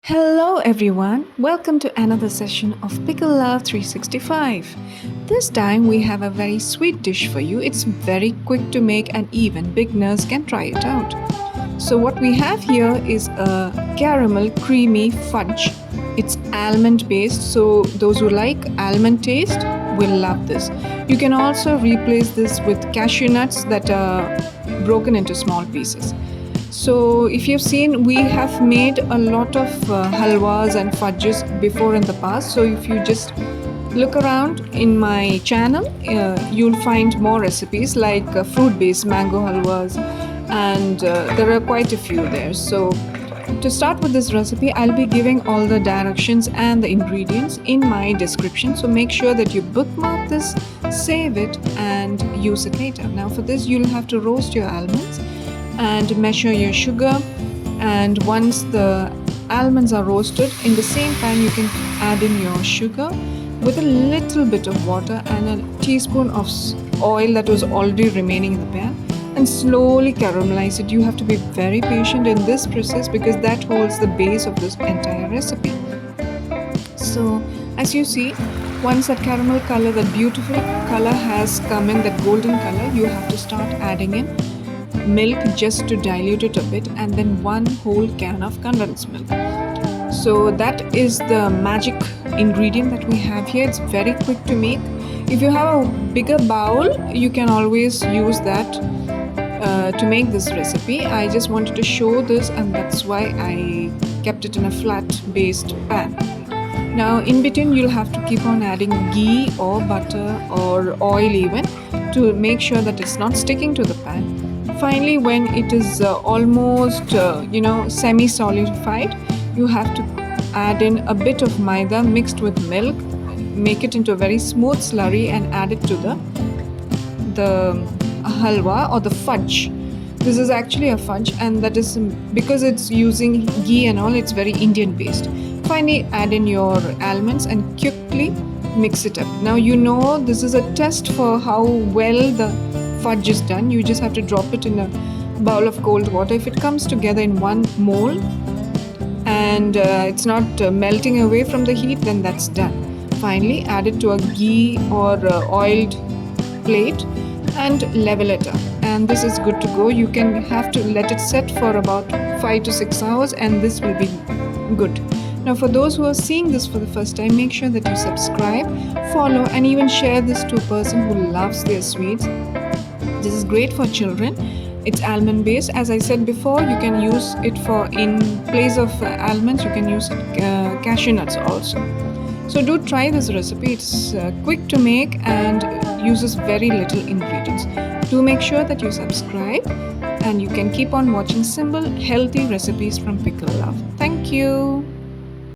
Hello everyone, welcome to another session of Pickle Love 365. This time we have a very sweet dish for you. It's very quick to make and even beginners can try it out. So what we have here is a caramel creamy fudge. It's almond based, so those who like almond taste will love this. You can also replace this with cashew nuts that are broken into small pieces. So, if you've seen, we have made a lot of halwas and fudges before in the past. So, if you just look around in my channel, you'll find more recipes like fruit based mango halwas, and there are quite a few there. So, to start with this recipe, I'll be giving all the directions and the ingredients in my description. So, make sure that you bookmark this, save it, and use it later. Now, for this, you'll have to roast your almonds and measure your sugar, and once the almonds are roasted, in the same pan you can add in your sugar with a little bit of water and a teaspoon of oil that was already remaining in the pan, and slowly caramelize it. You have to be very patient in this process because that holds the base of this entire recipe. So as you see, once that caramel color, that beautiful color has come in, that golden color, you have to start adding in milk just to dilute it a bit, and then one whole can of condensed milk. So that is the magic ingredient that we have here. It's very quick to make. If you have a bigger bowl, you can always use that to make this recipe. I just wanted to show this, and that's why I kept it in a flat based pan. Now in between you'll have to keep on adding ghee or butter or oil even, to make sure that it's not sticking to the pan. Finally, when it is almost semi-solidified, you have to add in a bit of maida mixed with milk, make it into a very smooth slurry, and add it to the halwa or the fudge. This is actually a fudge, and that is because it's using ghee and all, it's very Indian based. Finally, add in your almonds and quickly mix it up. Now you know this is a test for how well the fudge is done. You just have to drop it in a bowl of cold water. If it comes together in one mold and it's not melting away from the heat, then that's done. Finally, add it to a ghee or oiled plate and level it up, and this is good to go. You can have to let it set for about 5 to 6 hours, and this will be good. Now for those who are seeing this for the first time, make sure that you subscribe, follow, and even share this to a person who loves their sweets. This is great for children. It's almond based. As I said before, you can use it for, in place of almonds, you can use cashew nuts also. So do try this recipe. It's quick to make and uses very little ingredients. Do make sure that you subscribe, and you can keep on watching simple, healthy recipes from Pickle Love. Thank you.